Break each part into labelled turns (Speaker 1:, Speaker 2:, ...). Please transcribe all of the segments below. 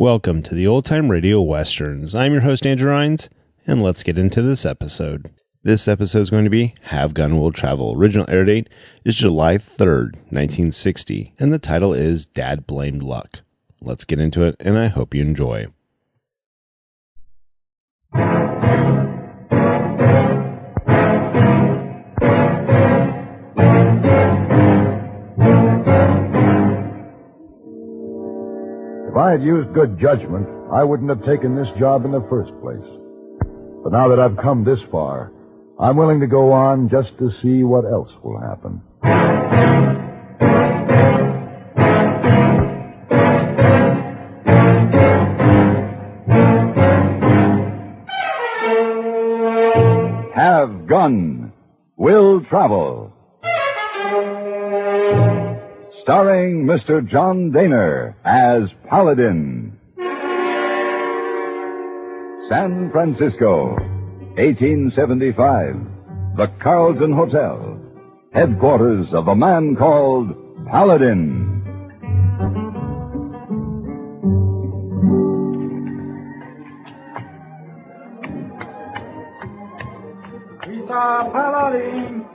Speaker 1: Welcome to the Old Time Radio Westerns. I'm your host, Andrew Rhynes, and let's get into this episode. This episode is going to be Have Gun Will Travel. Original air date is July 3rd, 1960, and the title is Dad Blamed Luck. Let's get into it, and I hope you enjoy.
Speaker 2: If I had used good judgment, I wouldn't have taken this job in the first place. But now that I've come this far, I'm willing to go on just to see what else will happen. Have Gun Will Travel. Starring Mr. John Dehner as Paladin. San Francisco, 1875. The Carlton Hotel, headquarters of a man called Paladin.
Speaker 3: Mr. Paladin.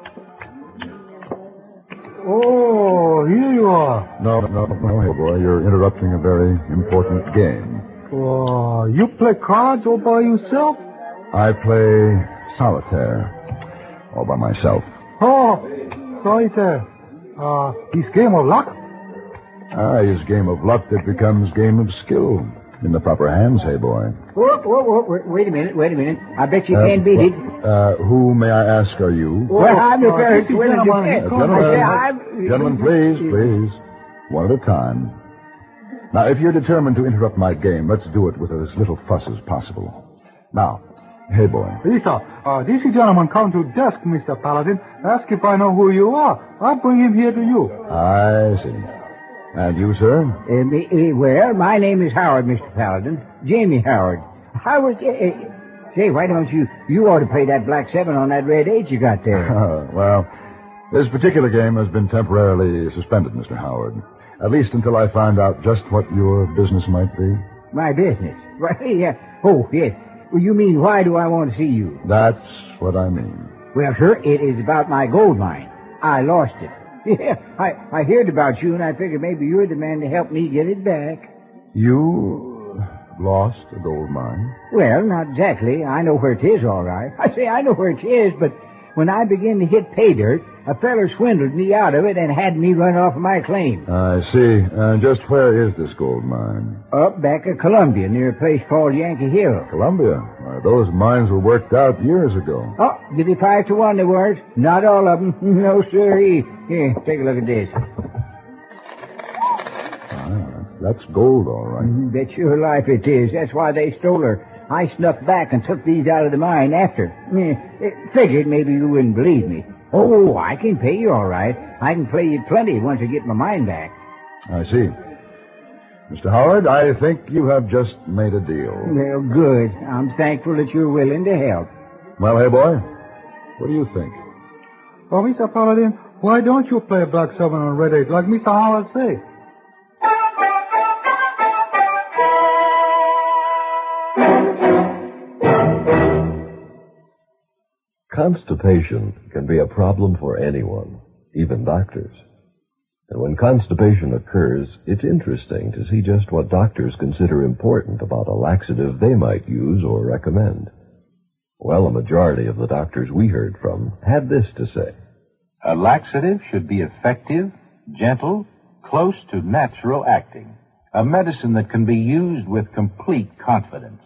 Speaker 3: Oh, here you are.
Speaker 2: No, Heyboy, you're interrupting a very important game.
Speaker 3: Oh, you play cards all by yourself?
Speaker 2: I play solitaire, all by myself.
Speaker 3: Oh, solitaire. This game of luck?
Speaker 2: His game of luck that becomes game of skill. In the proper hands, Heyboy.
Speaker 4: Wait a minute. I bet you can't beat it.
Speaker 2: Who, may I ask, are you?
Speaker 4: Well, I'm the first
Speaker 2: Gentlemen, please. One at a time. Now, if you're determined to interrupt my game, let's do it with as little fuss as possible. Now, Heyboy.
Speaker 3: This gentleman come to desk, Mr. Paladin. Ask if I know who you are. I'll bring him here to you.
Speaker 2: I see. And you, sir?
Speaker 4: Well, my name is Howard, Mr. Paladin. Jamie Howard. Say, why don't you ought to play that black 7 on that red 8 you got there.
Speaker 2: Well, this particular game has been temporarily suspended, Mr. Howard. At least until I find out just what your business might be.
Speaker 4: My business? Right, yeah. Oh, yes. Well, you mean, why do I want to see you?
Speaker 2: That's what I mean.
Speaker 4: Well, sir, it is about my gold mine. I lost it. Yeah, I heard about you, and I figured maybe you're the man to help me get it back.
Speaker 2: You lost a gold mine?
Speaker 4: Well, not exactly. I know where it is, all right. I know where it is, but when I began to hit pay dirt, a feller swindled me out of it and had me run off of my claim.
Speaker 2: I see. Just where is this gold mine?
Speaker 4: Up back at Columbia, near a place called Yankee Hill.
Speaker 2: Columbia? Those mines were worked out years ago.
Speaker 4: Oh, give you 5 to 1 they weren't. Not all of them. No, sir. Here, take a look at this.
Speaker 2: That's gold, all right.
Speaker 4: Bet your life it is. That's why they stole her. I snuck back and took these out of the mine after. Figured maybe you wouldn't believe me. Oh, I can pay you all right. I can play you plenty once I get my mine back.
Speaker 2: I see. Mr. Howard, I think you have just made a deal.
Speaker 4: Well, good. I'm thankful that you're willing to help.
Speaker 2: Well, Heyboy, what do you think?
Speaker 3: Oh, Mr. Paladin, why don't you play black 7 on red 8 like Mr. Howard say?
Speaker 5: Constipation can be a problem for anyone, even doctors. And when constipation occurs, it's interesting to see just what doctors consider important about a laxative they might use or recommend. Well, a majority of the doctors we heard from had this to say.
Speaker 6: A laxative should be effective, gentle, close to natural acting. A medicine that can be used with complete confidence.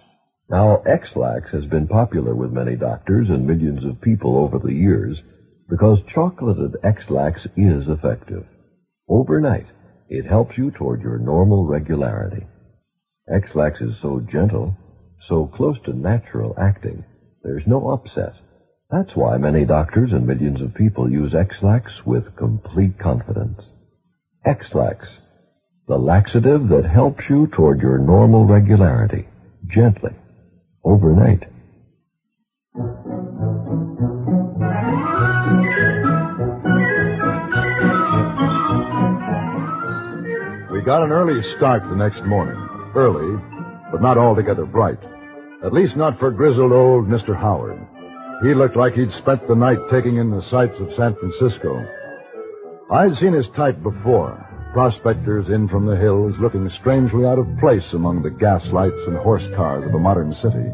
Speaker 5: Now, X-Lax has been popular with many doctors and millions of people over the years because chocolated X-Lax is effective. Overnight, it helps you toward your normal regularity. X-Lax is so gentle, so close to natural acting, there's no upset. That's why many doctors and millions of people use X-Lax with complete confidence. X-Lax, the laxative that helps you toward your normal regularity, gently, overnight.
Speaker 2: We got an early start the next morning. Early, but not altogether bright. At least not for grizzled old Mr. Howard. He looked like he'd spent the night taking in the sights of San Francisco. I'd seen his type before. Prospectors in from the hills looking strangely out of place among the gaslights and horse cars of a modern city.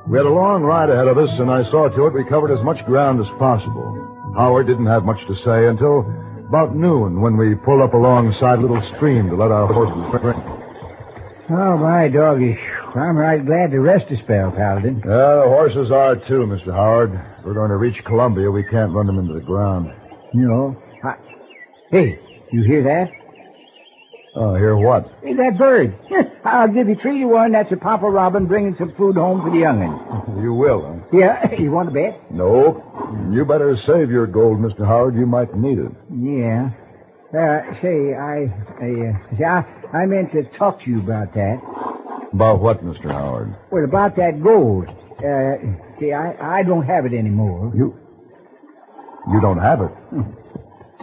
Speaker 2: We had a long ride ahead of us, and I saw to it we covered as much ground as possible. Howard didn't have much to say until about noon, when we pulled up alongside a little stream to let our horses drink.
Speaker 4: Oh, my doggy. I'm right glad to rest a spell, Paladin.
Speaker 2: Yeah, the horses are, too, Mr. Howard. If we're going to reach Columbia, we can't run them into the ground.
Speaker 4: No. Hey, you hear that?
Speaker 2: Oh, hear what?
Speaker 4: Hey, that bird. I'll give you 3 to 1. That's a Papa Robin bringing some food home for the young'un.
Speaker 2: You will, huh?
Speaker 4: Yeah, you want to bet?
Speaker 2: Nope. You better save your gold, Mr. Howard. You might need it.
Speaker 4: Yeah. I meant to talk to you about that.
Speaker 2: About what, Mr. Howard?
Speaker 4: Well, about that gold. I don't have it anymore.
Speaker 2: You don't have it?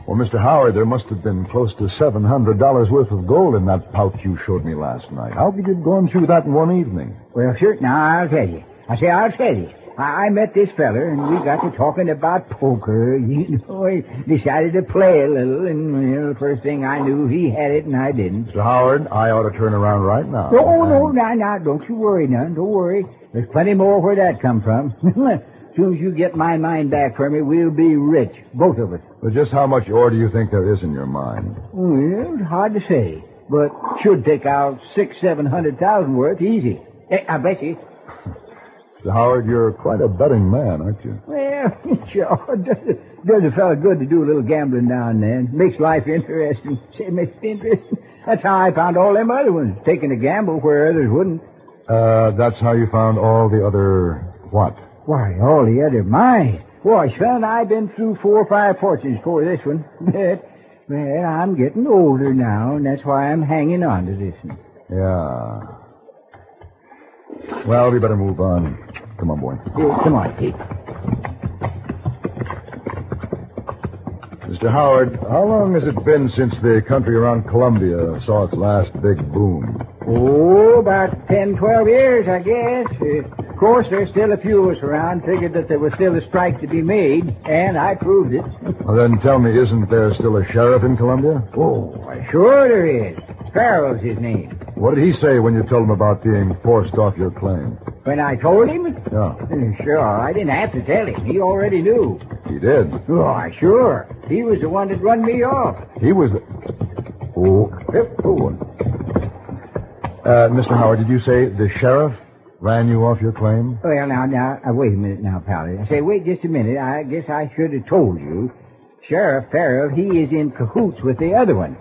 Speaker 2: Well, Mr. Howard, there must have been close to $700 worth of gold in that pouch you showed me last night. How could you have gone through that in one evening?
Speaker 4: Well, sure. Now, I'll tell you. I'll tell you. I met this feller, and we got to talking about poker. You know, I decided to play a little, and the first thing I knew, he had it, and I didn't.
Speaker 2: Mr. Howard, I ought to turn around right now.
Speaker 4: No, don't you worry none. Don't worry. There's plenty more where that come from. As soon as you get my mind back for me, we'll be rich, both of us.
Speaker 2: But just how much ore do you think there is in your mind?
Speaker 4: Well, it's hard to say, but should take out 600,000-700,000 worth easy. I bet you.
Speaker 2: Mr. Howard, you're quite a betting man, aren't you?
Speaker 4: Well, sure. Does a fella good to do a little gambling now and then. Makes life interesting. That's how I found all them other ones, taking a gamble where others wouldn't.
Speaker 2: That's how you found all the other what?
Speaker 4: Why, all the other mine. Boy, son, I've been through 4 or 5 fortunes before this one. Well, I'm getting older now, and that's why I'm hanging on to this one.
Speaker 2: Yeah. Well, we better move on. Come on, boy.
Speaker 4: Come on, Pete.
Speaker 2: Mr. Howard, how long has it been since the country around Columbia saw its last big boom?
Speaker 4: Oh, about 10, 12 years, I guess. Of course, there's still a few of us around. Figured that there was still a strike to be made, and I proved it.
Speaker 2: Well, then tell me, isn't there still a sheriff in Columbia?
Speaker 4: Oh, sure there is. Farrell's his name.
Speaker 2: What did he say when you told him about being forced off your claim?
Speaker 4: When I told him?
Speaker 2: Yeah.
Speaker 4: Sure, I didn't have to tell him. He already knew.
Speaker 2: He did?
Speaker 4: Oh, sure. He was the one that run me off.
Speaker 2: He was the... Oh. Mr. Howard, did you say the sheriff ran you off your claim?
Speaker 4: Well, now, wait a minute now, Paladin. I say, wait just a minute. I guess I should have told you. Sheriff Farrell, he is in cahoots with the other one.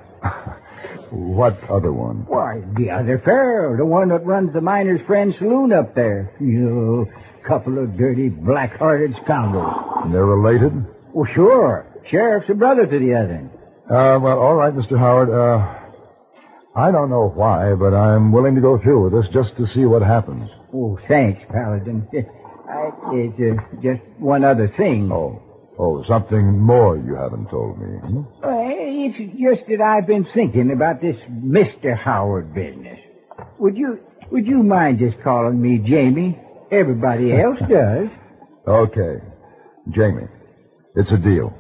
Speaker 2: What other one?
Speaker 4: Why, the other Farrell, the one that runs the Miner's Friend Saloon up there. You couple of dirty, black-hearted scoundrels.
Speaker 2: And they're related?
Speaker 4: Well, sure. Sheriff's a brother to the other.
Speaker 2: Well, all right, Mr. Howard. I don't know why, but I'm willing to go through with this just to see what happens.
Speaker 4: Oh, thanks, Paladin. It's just one other thing.
Speaker 2: Oh, something more you haven't told me. Hmm?
Speaker 4: It's just that I've been thinking about this Mr. Howard business. Would you mind just calling me Jamie? Everybody else does.
Speaker 2: Okay. Jamie. It's a deal.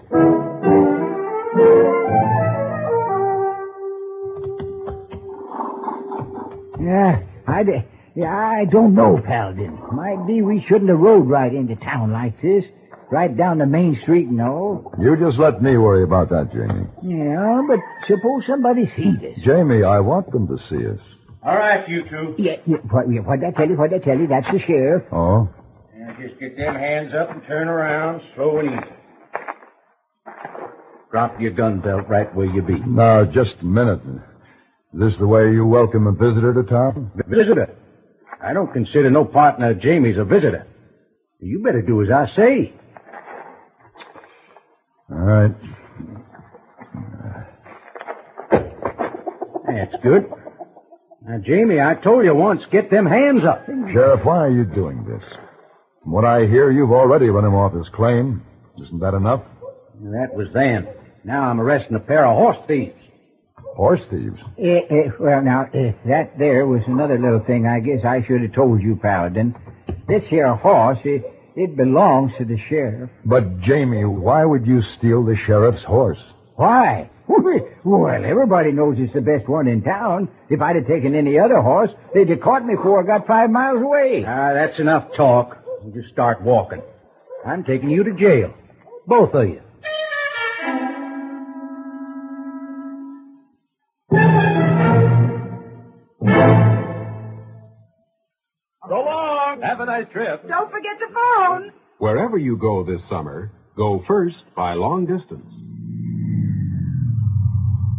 Speaker 4: I don't know, Paladin. Might be we shouldn't have rode right into town like this. Right down the main street and all.
Speaker 2: You just let me worry about that, Jamie.
Speaker 4: Yeah, but suppose somebody sees us.
Speaker 2: Jamie, I want them to see us.
Speaker 7: All right, you two.
Speaker 4: Yeah. What'd I tell you? That's the sheriff.
Speaker 2: Oh?
Speaker 7: Now, just get them hands up and turn around, slow and easy. Drop your gun belt right where you be.
Speaker 2: Now, just a minute. Is this the way you welcome a visitor to town?
Speaker 7: Visitor? I don't consider no partner of Jamie's a visitor. You better do as I say.
Speaker 2: All right.
Speaker 7: That's good. Now, Jamie, I told you once, get them hands up.
Speaker 2: Sheriff, why are you doing this? From what I hear, you've already run him off his claim. Isn't that enough?
Speaker 7: That was then. Now I'm arresting a pair of horse thieves.
Speaker 2: Horse thieves.
Speaker 4: Well, now, that there was another little thing I guess I should have told you, Paladin. This here horse, it belongs to the sheriff.
Speaker 2: But, Jamie, why would you steal the sheriff's horse?
Speaker 4: Why? Well, everybody knows it's the best one in town. If I'd have taken any other horse, they'd have caught me before I got 5 miles away.
Speaker 7: That's enough talk. You just start walking. I'm taking you to jail. Both of you.
Speaker 8: So long. Have a nice trip.
Speaker 9: Don't forget to phone.
Speaker 10: Wherever you go this summer, go first by long distance.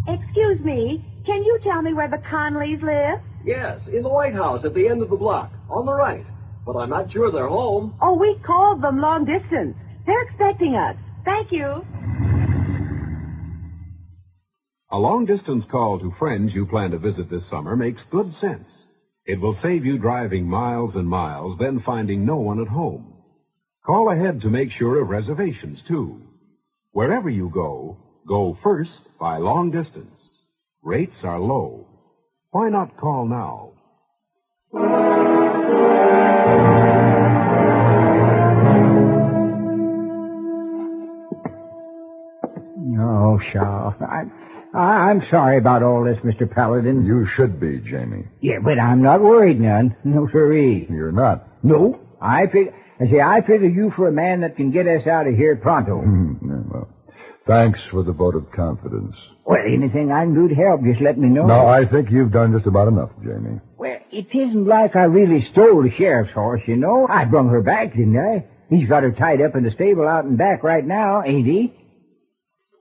Speaker 9: Excuse me, can you tell me where the Conleys live?
Speaker 11: Yes, in the White House at the end of the block, on the right. But I'm not sure they're home.
Speaker 9: Oh, we called them long distance. They're expecting us. Thank you.
Speaker 10: A long-distance call to friends you plan to visit this summer makes good sense. It will save you driving miles and miles, then finding no one at home. Call ahead to make sure of reservations, too. Wherever you go, go first by long distance. Rates are low. Why not call now?
Speaker 4: Oh, Shaw. I'm sorry about all this, Mr. Paladin.
Speaker 2: You should be, Jamie.
Speaker 4: Yeah, but I'm not worried none. No, sirree.
Speaker 2: You're not.
Speaker 4: No. I figure you for a man that can get us out of here pronto.
Speaker 2: Well, thanks for the vote of confidence.
Speaker 4: Well, anything I can do to help, just let me know.
Speaker 2: No, I think you've done just about enough, Jamie.
Speaker 4: Well, it isn't like I really stole the sheriff's horse, you know. I brung her back, didn't I? He's got her tied up in the stable out and back right now, ain't he?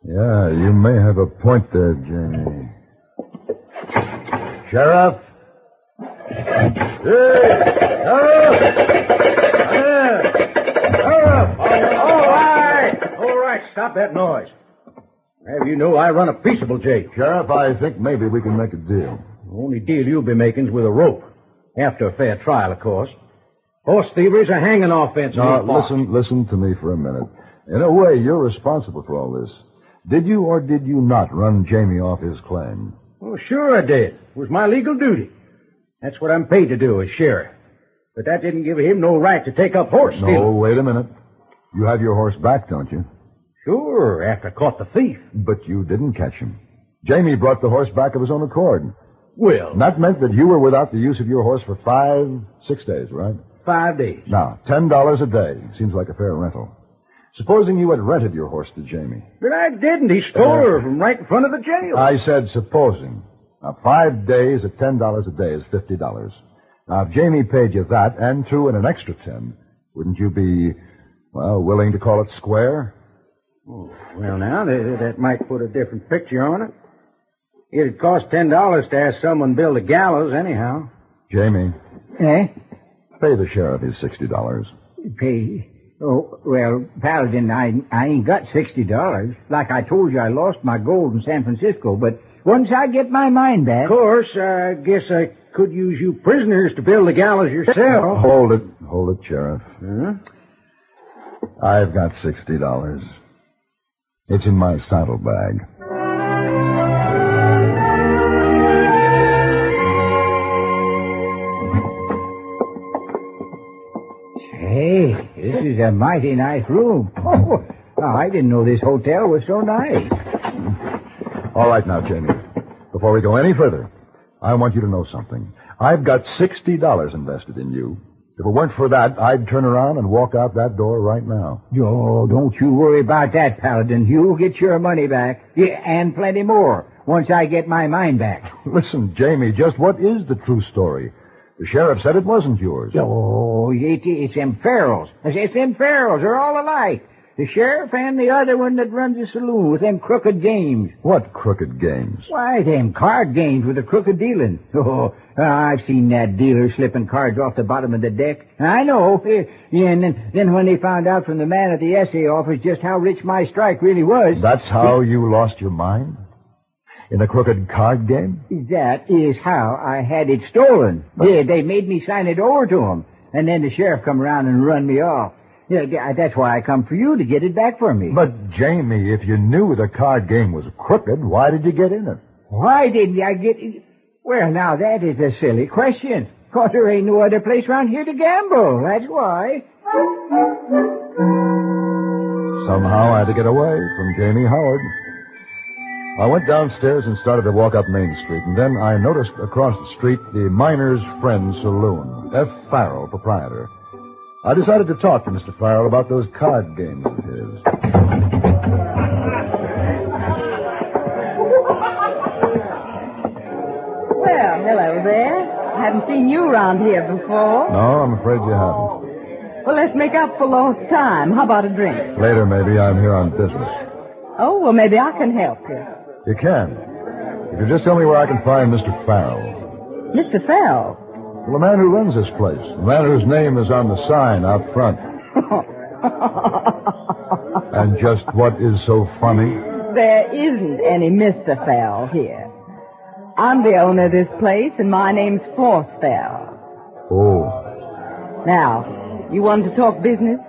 Speaker 2: Yeah, you may have a point there, Jamie. Sheriff? Hey! Sheriff!
Speaker 7: All right, stop that noise. Have you know I run a peaceable jail.
Speaker 2: Sheriff, I think maybe we can make a deal.
Speaker 7: The only deal you'll be making's with a rope. After a fair trial, of course. Horse thievery's a hanging offense.
Speaker 2: Now, listen to me for a minute. In a way, you're responsible for all this. Did you or did you not run Jamie off his claim?
Speaker 7: Well, sure I did. It was my legal duty. That's what I'm paid to do as sheriff. But that didn't give him no right to take up horse stealing.
Speaker 2: No, wait a minute. You have your horse back, don't you?
Speaker 7: Sure, after I caught the thief.
Speaker 2: But you didn't catch him. Jamie brought the horse back of his own accord.
Speaker 7: Well...
Speaker 2: And that meant that you were without the use of your horse for 6 days, right?
Speaker 7: 5 days.
Speaker 2: Now, $10 a day. Seems like a fair rental. Supposing you had rented your horse to Jamie.
Speaker 7: But I didn't. He stole her from right in front of the jail.
Speaker 2: I said supposing. Now, 5 days at $10 a day is $50. Now, if Jamie paid you that and threw in an extra 10, wouldn't you be, well, willing to call it square?
Speaker 7: Oh, well, now, that might put a different picture on it. It'd cost $10 to have someone build a gallows anyhow.
Speaker 2: Jamie.
Speaker 4: Eh?
Speaker 2: Pay the sheriff his $60.
Speaker 4: Pay... Oh, well, Paladin, I ain't got $60. Like I told you, I lost my gold in San Francisco, but once I get my mind back...
Speaker 7: Of course, I guess I could use you prisoners to build the gallows yourself.
Speaker 2: Hold it, Sheriff.
Speaker 7: Huh?
Speaker 2: I've got $60. It's in my saddlebag.
Speaker 4: Hey, this is a mighty nice room. Oh, I didn't know this hotel was so nice.
Speaker 2: All right now, Jamie. Before we go any further, I want you to know something. I've got $60 invested in you. If it weren't for that, I'd turn around and walk out that door right now.
Speaker 4: Oh, don't you worry about that, Paladin. You'll get your money back. Yeah, and plenty more once I get my mind back.
Speaker 2: Listen, Jamie, just what is the true story? The sheriff said it wasn't yours.
Speaker 4: Oh, it's them Farrells. It's them Farrells. They're all alike. The sheriff and the other one that runs the saloon with them crooked games.
Speaker 2: What crooked games?
Speaker 4: Why, them card games with the crooked dealing. Oh, I've seen that dealer slipping cards off the bottom of the deck. I know. Yeah, and then when they found out from the man at the essay office just how rich my strike really was...
Speaker 2: That's how you lost your mind? In a crooked card game?
Speaker 4: That is how I had it stolen. Yeah, they made me sign it over to them. And then the sheriff come around and run me off. Yeah, that's why I come for you, to get it back for me.
Speaker 2: But, Jamie, if you knew the card game was crooked, why did you get in it?
Speaker 4: Why didn't I get... Well, now, that is a silly question. 'Cause there ain't no other place around here to gamble. That's why.
Speaker 2: Somehow I had to get away from Jamie Howard. I went downstairs and started to walk up Main Street, and then I noticed across the street the Miner's Friend Saloon, F. Farrell, proprietor. I decided to talk to Mr. Farrell about those card games of his.
Speaker 9: Well, hello there. I haven't seen you around here before.
Speaker 2: No, I'm afraid you haven't.
Speaker 9: Well, let's make up for lost time. How about a drink?
Speaker 2: Later, maybe. I'm here on business.
Speaker 9: Oh, well, maybe I can help you.
Speaker 2: You can. If you just tell me where I can find Mr. Farrell.
Speaker 9: Mr. Farrell?
Speaker 2: Well, the man who runs this place. The man whose name is on the sign out front. And just what is so funny?
Speaker 9: There isn't any Mr. Farrell here. I'm the owner of this place, and my name's Forrest Farrell.
Speaker 2: Oh.
Speaker 9: Now, you wanted to talk business?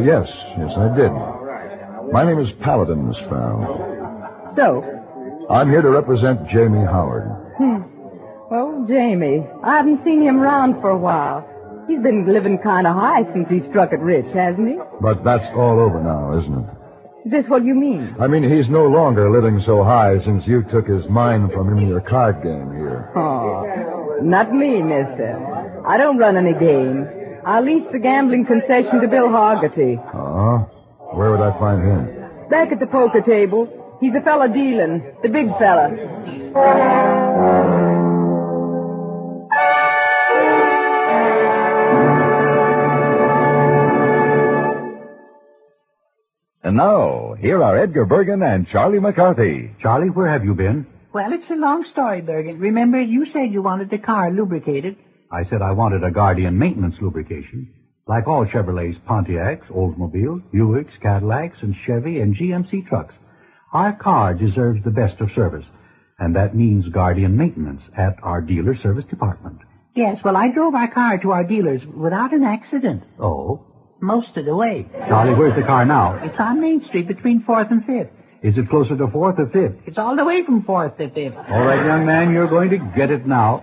Speaker 2: Yes, I did. My name is Paladin, Miss Farrell.
Speaker 9: So?
Speaker 2: I'm here to represent Jamie Howard.
Speaker 9: Well, Jamie, I haven't seen him around for a while. He's been living kind of high since he struck it rich, hasn't he?
Speaker 2: But that's all over now, isn't it?
Speaker 9: Is this what you mean?
Speaker 2: I mean, he's no longer living so high since you took his mine from him in your card game here.
Speaker 9: Oh, not me, mister. I don't run any game. I lease the gambling concession to Bill Hargety.
Speaker 2: Where would I find him?
Speaker 9: Back at the poker table. He's a fella dealing. The big fella.
Speaker 12: And now, here are Edgar Bergen and Charlie McCarthy.
Speaker 13: Charlie, where have you been?
Speaker 14: Well, it's a long story, Bergen. Remember, you said you wanted the car lubricated.
Speaker 13: I said I wanted a Guardian maintenance lubrication. Like all Chevrolets, Pontiacs, Oldsmobiles, Buicks, Cadillacs, and Chevy and GMC trucks. Our car deserves the best of service. And that means Guardian maintenance at our dealer service department.
Speaker 14: Yes, well, I drove our car to our dealers without an accident.
Speaker 13: Oh?
Speaker 14: Most of the way.
Speaker 13: Charlie, where's the car now?
Speaker 14: It's on Main Street between 4th and 5th.
Speaker 13: Is it closer to 4th or 5th?
Speaker 14: It's all the way from 4th to 5th.
Speaker 13: All right, young man, you're going to get it now.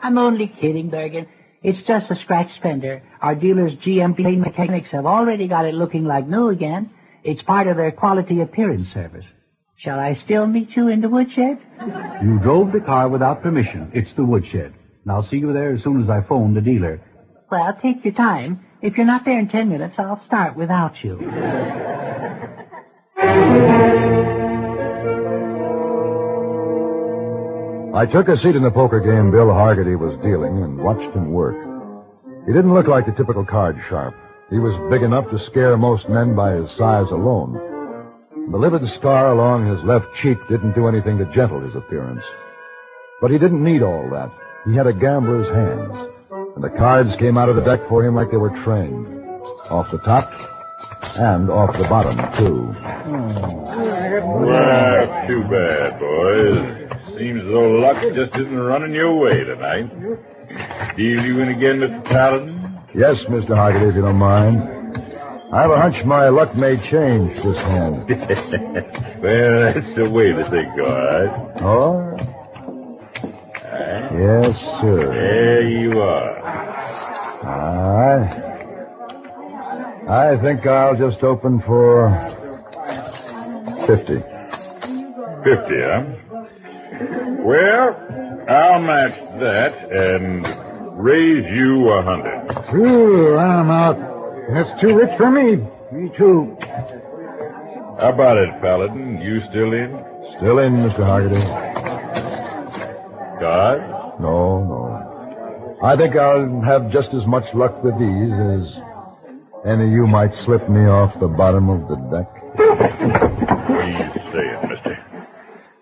Speaker 14: I'm only kidding, Bergen. It's just a scratch fender. Our dealers' GMP mechanics have already got it looking like new again. It's part of their quality appearance service. Shall I still meet you in the woodshed?
Speaker 13: You drove the car without permission. It's the woodshed. And I'll see you there as soon as I phone the dealer.
Speaker 14: Well, take your time. If you're not there in 10 minutes, I'll start without you.
Speaker 2: I took a seat in the poker game Bill Hargety was dealing and watched him work. He didn't look like the typical card sharp. He was big enough to scare most men by his size alone. The livid scar along his left cheek didn't do anything to gentle his appearance. But he didn't need all that. He had a gambler's hands. And the cards came out of the deck for him like they were trained. Off the top and off the bottom, too.
Speaker 15: Well, too bad, boys. Seems as though luck just isn't running your way tonight. Deal you in again, Mr. Paladin?
Speaker 2: Yes, Mr. Hargety, if you don't mind. I have a hunch my luck may change this hand.
Speaker 15: Well, that's the way to think, all right.
Speaker 2: Oh? Yes, sir.
Speaker 15: There you are.
Speaker 2: I think I'll just open for 50.
Speaker 15: 50, huh? Well, I'll match that and raise you 100.
Speaker 7: Ooh, I'm out. That's too rich for me. Me too.
Speaker 15: How about it, Paladin? You still in?
Speaker 2: Still in, Mr. Hargety.
Speaker 15: God?
Speaker 2: No. I think I'll have just as much luck with these as any you might slip me off the bottom of the deck.
Speaker 15: What are you saying, mister?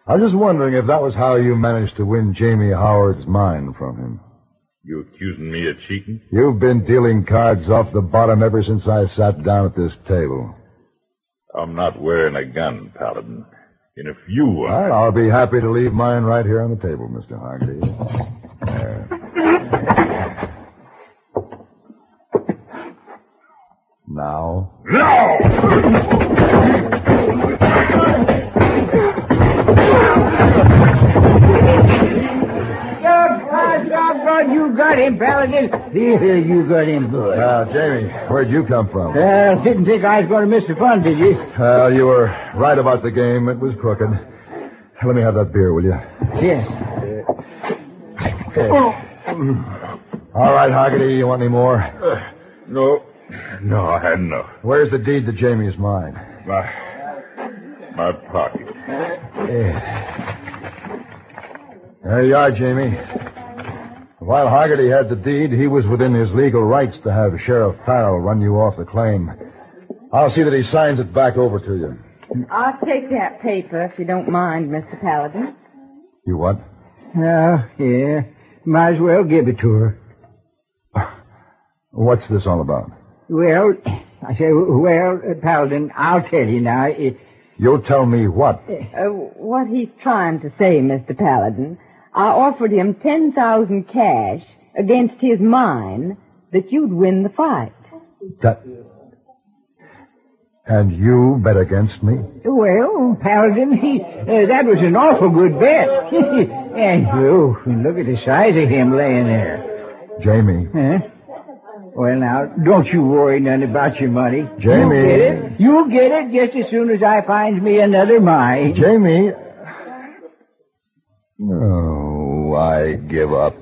Speaker 2: I was just wondering if that was how you managed to win Jamie Howard's mine from him.
Speaker 15: You accusing me of cheating?
Speaker 2: You've been dealing cards off the bottom ever since I sat down at this table.
Speaker 15: I'm not wearing a gun, Paladin. And if you were...
Speaker 2: Well, I'll be happy to leave mine right here on the table, Mr. Hargety. There. Now.
Speaker 15: No!
Speaker 4: You got him, Paladin. Here, you got him, boy.
Speaker 2: Jamie, where'd you come from?
Speaker 4: Didn't think I was going to miss the fun, did you?
Speaker 2: You were right about the game. It was crooked. Let me have that beer, will you?
Speaker 4: Yes.
Speaker 2: All right, Haggerty, you want any more?
Speaker 15: No, I had enough.
Speaker 2: Where's the deed to Jamie's mine?
Speaker 15: My pocket.
Speaker 2: There you are, Jamie. While Haggerty had the deed, he was within his legal rights to have Sheriff Farrell run you off the claim. I'll see that he signs it back over to you.
Speaker 9: I'll take that paper if you don't mind, Mr. Paladin.
Speaker 2: You what?
Speaker 4: Yeah. Might as well give it to her.
Speaker 2: What's this all about?
Speaker 4: Well, Paladin, I'll tell you now.
Speaker 2: You'll tell me what?
Speaker 9: What he's trying to say, Mr. Paladin. I offered him 10,000 cash against his mine that you'd win the fight.
Speaker 2: And you bet against me?
Speaker 4: Well, Paladin, that was an awful good bet. And look at the size of him laying there.
Speaker 2: Jamie.
Speaker 4: Huh? Well, now, don't you worry none about your money.
Speaker 2: Jamie.
Speaker 4: You'll get it just as soon as I find me another mine.
Speaker 2: Jamie. No, I give up.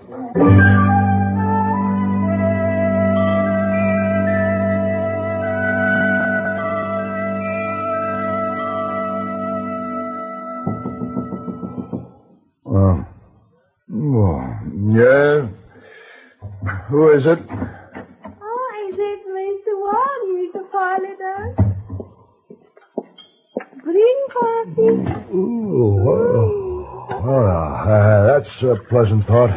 Speaker 2: Yeah? Who is it?
Speaker 16: Is it Mr. Wong, Mr. Paladin? Bring coffee.
Speaker 2: That's a pleasant thought.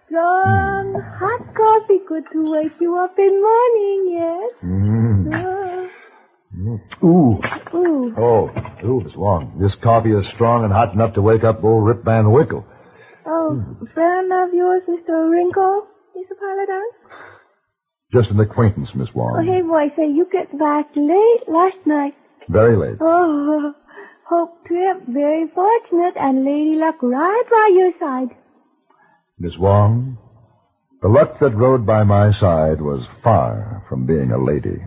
Speaker 16: Strong, hot coffee good to wake you up in morning, yes?
Speaker 2: Oh, Miss Wong. This coffee is strong and hot enough to wake up old Rip Van Winkle.
Speaker 16: Friend of yours, Mr. Wrinkle, Mr. Paladin?
Speaker 2: Just an acquaintance, Miss Wong.
Speaker 16: Heyboy, say you get back late last night.
Speaker 2: Very late.
Speaker 16: Hope trip very fortunate and lady luck right by your side.
Speaker 2: Miss Wong, the luck that rode by my side was far from being a lady.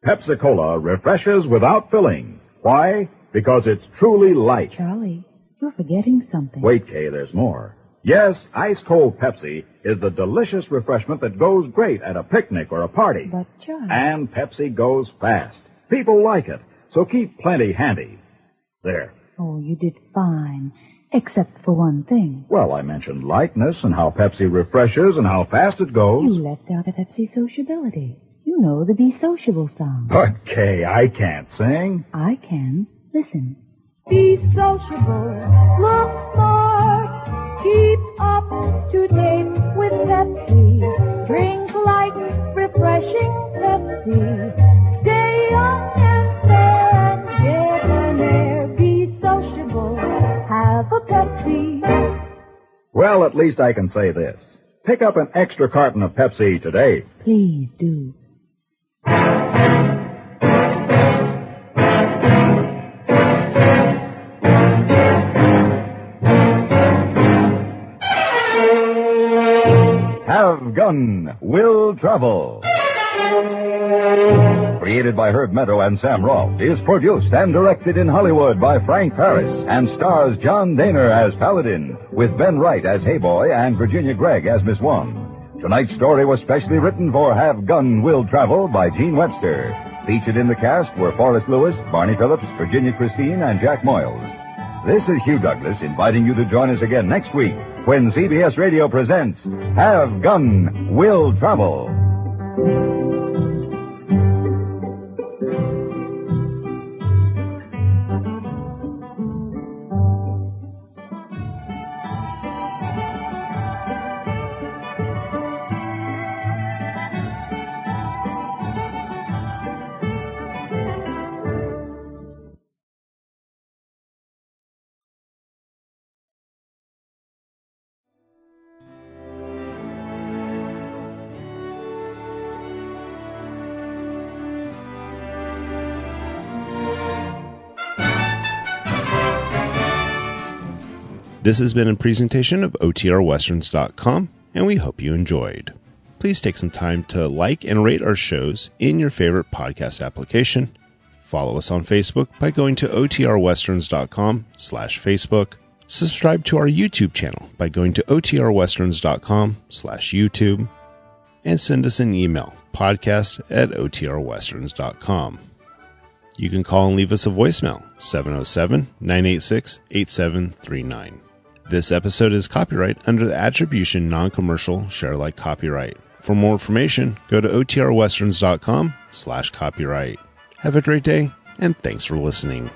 Speaker 12: Pepsi-Cola refreshes without filling. Why? Because it's truly light.
Speaker 17: Charlie, you're forgetting something.
Speaker 12: Wait, Kay, there's more. Yes, ice-cold Pepsi is the delicious refreshment that goes great at a picnic or a party.
Speaker 17: But, Charlie...
Speaker 12: And Pepsi goes fast. People like it, so keep plenty handy. There.
Speaker 17: Oh, you did fine. Except for one thing.
Speaker 12: Well, I mentioned lightness and how Pepsi refreshes and how fast it goes.
Speaker 17: You left out a Pepsi sociability. You know the Be Sociable song.
Speaker 12: But, Kay, I can't sing.
Speaker 17: I can. Listen.
Speaker 16: Be sociable, look smart, keep up to date with Pepsi. Drink light, refreshing Pepsi. Stay young and fair and debonair. Be sociable, have a Pepsi.
Speaker 12: Well, at least I can say this. Pick up an extra carton of Pepsi today.
Speaker 17: Please do.
Speaker 12: Have Gun Will Travel. Created by Herb Meadow and Sam Rolfe, is produced and directed in Hollywood by Frank Paris and stars John Dehner as Paladin, with Ben Wright as Heyboy and Virginia Gregg as Miss Wong. Tonight's story was specially written for Have Gun Will Travel by Gene Webster. Featured in the cast were Forrest Lewis, Barney Phillips, Virginia Christine, and Jack Moyles. This is Hugh Douglas inviting you to join us again next week when CBS Radio presents Have Gun Will Travel.
Speaker 1: This has been a presentation of OTRWesterns.com, and we hope you enjoyed. Please take some time to like and rate our shows in your favorite podcast application. Follow us on Facebook by going to OTRWesterns.com/Facebook. Subscribe to our YouTube channel by going to OTRWesterns.com/YouTube. And send us an email, podcast@OTRWesterns.com. You can call and leave us a voicemail, 707-986-8739. This episode is copyright under the Attribution Non-Commercial Share-alike copyright. For more information, go to OTRWesterns.com/copyright. Have a great day, and thanks for listening.